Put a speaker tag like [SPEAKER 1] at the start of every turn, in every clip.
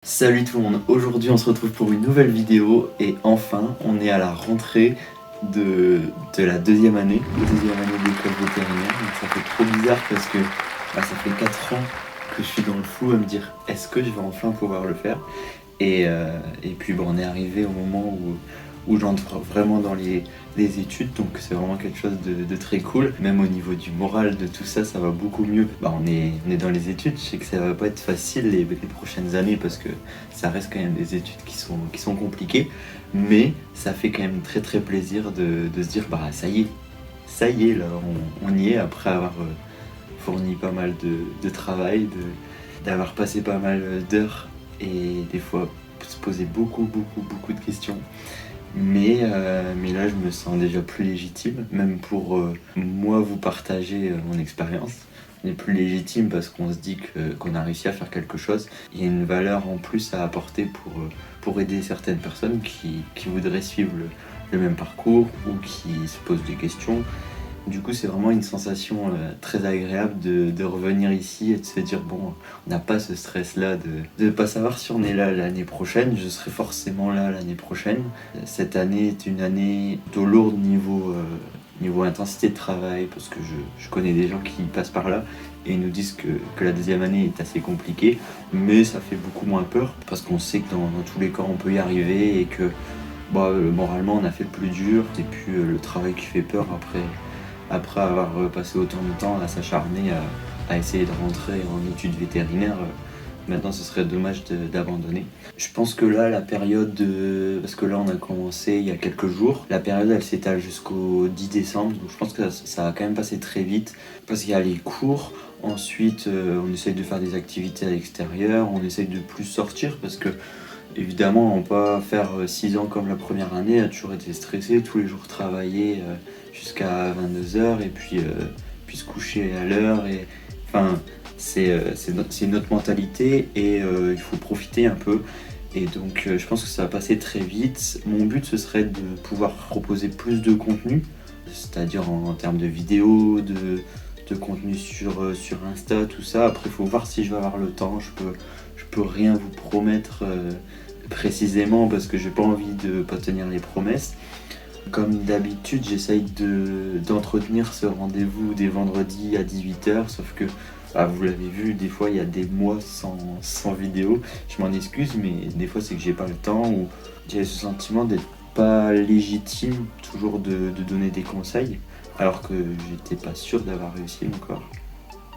[SPEAKER 1] Salut tout le monde, aujourd'hui on se retrouve pour une nouvelle vidéo et enfin on est à la rentrée de la deuxième année d'école vétérinaire. Donc ça fait trop bizarre parce que ça fait 4 ans que je suis dans le flou à me dire est-ce que je vais enfin pouvoir le faire et puis on est arrivé au moment où j'entre vraiment dans les études, donc c'est vraiment quelque chose de très cool. Même au niveau du moral, de tout ça, ça va beaucoup mieux. On est dans les études, je sais que ça va pas être facile les prochaines années parce que ça reste quand même des études qui sont compliquées, mais ça fait quand même très très plaisir de se dire ça y est là, on y est après avoir fourni pas mal de travail, d'avoir passé pas mal d'heures et des fois se poser beaucoup de questions. Mais là, je me sens déjà plus légitime, même pour moi vous partager mon expérience. On est plus légitime parce qu'on se dit qu'on a réussi à faire quelque chose. Il y a une valeur en plus à apporter pour aider certaines personnes qui voudraient suivre le même parcours ou qui se posent des questions. Du coup, c'est vraiment une sensation très agréable de revenir ici et de se dire on n'a pas ce stress-là de ne pas savoir si on est là l'année prochaine. Je serai forcément là l'année prochaine. Cette année est une année de lourde niveau intensité de travail parce que je connais des gens qui passent par là et ils nous disent que la deuxième année est assez compliquée, mais ça fait beaucoup moins peur parce qu'on sait que dans tous les cas on peut y arriver et que moralement on a fait le plus dur. C'est plus le travail qui fait peur après avoir passé autant de temps à s'acharner à essayer de rentrer en études vétérinaires. Maintenant ce serait dommage d'abandonner. Je pense que là la période parce que là on a commencé il y a quelques jours, la période elle s'étale jusqu'au 10 décembre, donc je pense que ça va quand même passer très vite parce qu'il y a les cours. Ensuite on essaye de faire des activités à l'extérieur, on essaye de plus sortir parce que évidemment, on peut pas faire 6 ans comme la première année, a toujours été stressé, tous les jours travailler jusqu'à 22h et puis se coucher à l'heure. C'est une autre mentalité et il faut profiter un peu. Et donc, je pense que ça va passer très vite. Mon but, ce serait de pouvoir proposer plus de contenu, c'est-à-dire en termes de vidéos, de contenu sur Insta, tout ça. Après, il faut voir si je vais avoir le temps. Je peux rien vous promettre précisément parce que j'ai pas envie de pas tenir les promesses. Comme d'habitude, j'essaye d'entretenir ce rendez-vous des vendredis à 18h, sauf que vous l'avez vu, des fois il y a des mois sans vidéo. Je m'en excuse, mais des fois c'est que j'ai pas le temps ou j'ai ce sentiment d'être pas légitime toujours de donner des conseils alors que j'étais pas sûr d'avoir réussi encore.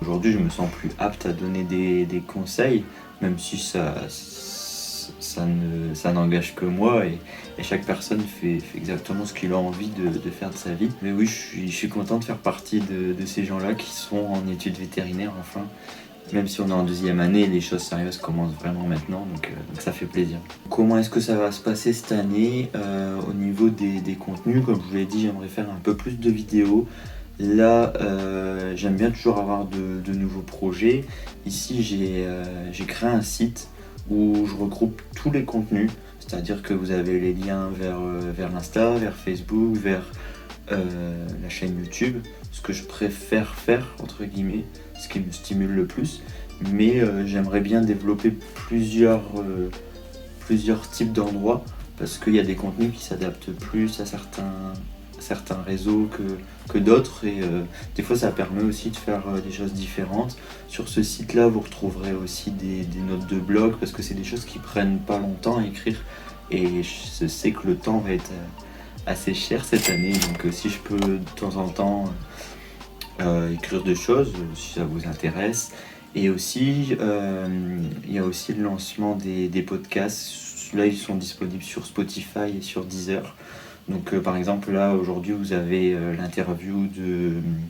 [SPEAKER 1] Aujourd'hui, je me sens plus apte à donner des conseils, même si ça n'engage que moi et chaque personne fait exactement ce qu'il a envie de faire de sa vie. Mais oui, je suis content de faire partie de ces gens-là qui sont en études vétérinaires enfin. Même si on est en deuxième année, les choses sérieuses commencent vraiment maintenant, donc ça fait plaisir. Comment est-ce que ça va se passer cette année au niveau des contenus? Comme je vous l'ai dit, j'aimerais faire un peu plus de vidéos. Là, j'aime bien toujours avoir de nouveaux projets. Ici, j'ai créé un site où je regroupe tous les contenus, c'est-à-dire que vous avez les liens vers Insta, vers Facebook, vers la chaîne YouTube, ce que je préfère faire, entre guillemets, ce qui me stimule le plus. Mais j'aimerais bien développer plusieurs types d'endroits parce qu'il y a des contenus qui s'adaptent plus à certains réseaux que d'autres et des fois ça permet aussi de faire des choses différentes. Sur ce site là vous retrouverez aussi des notes de blog parce que c'est des choses qui prennent pas longtemps à écrire et je sais que le temps va être assez cher cette année, donc si je peux de temps en temps écrire des choses si ça vous intéresse. Et aussi il y a aussi le lancement des podcasts. Là ils sont disponibles sur Spotify et sur Deezer. Donc par exemple là aujourd'hui vous avez l'interview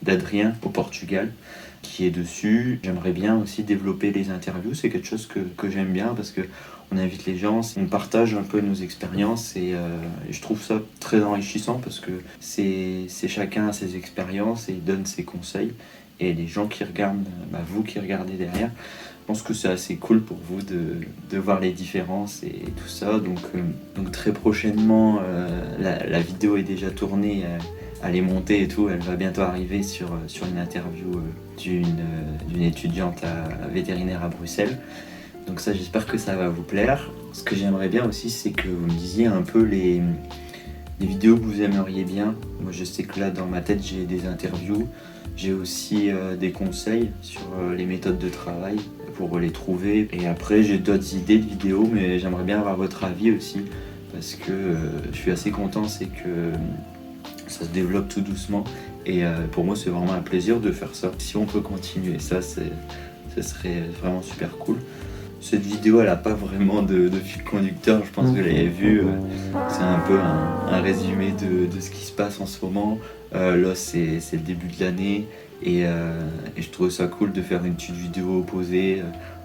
[SPEAKER 1] d'Adrien au Portugal qui est dessus. J'aimerais bien aussi développer les interviews, c'est quelque chose que j'aime bien parce que on invite les gens, on partage un peu nos expériences et je trouve ça très enrichissant parce que c'est chacun a ses expériences et il donne ses conseils et les gens qui regardent, vous qui regardez derrière, je pense que c'est assez cool pour vous de voir les différences et tout ça. Donc très prochainement, la vidéo est déjà tournée, elle est montée et tout. Elle va bientôt arriver sur une interview d'une étudiante vétérinaire à Bruxelles. Donc ça, j'espère que ça va vous plaire. Ce que j'aimerais bien aussi, c'est que vous me disiez un peu les vidéos que vous aimeriez bien. Moi, je sais que là, dans ma tête, j'ai des interviews. J'ai aussi des conseils sur les méthodes de travail pour les trouver. Et après, j'ai d'autres idées de vidéos, mais j'aimerais bien avoir votre avis aussi. Parce que je suis assez content, c'est que ça se développe tout doucement. Et pour moi, c'est vraiment un plaisir de faire ça. Si on peut continuer ça, ça serait vraiment super cool. Cette vidéo, elle n'a pas vraiment de fil conducteur, je pense que vous l'avez vu. C'est un peu un résumé de ce qui se passe en ce moment. Là, c'est le début de l'année et je trouve ça cool de faire une petite vidéo posée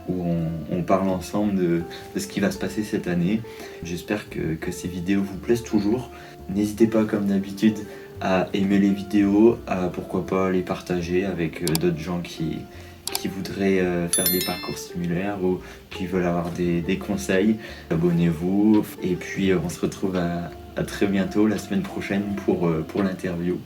[SPEAKER 1] où on parle ensemble de ce qui va se passer cette année. J'espère que ces vidéos vous plaisent toujours. N'hésitez pas, comme d'habitude, à aimer les vidéos, à pourquoi pas les partager avec d'autres gens qui voudraient faire des parcours similaires ou qui veulent avoir des conseils. Abonnez-vous et puis on se retrouve à très bientôt la semaine prochaine pour l'interview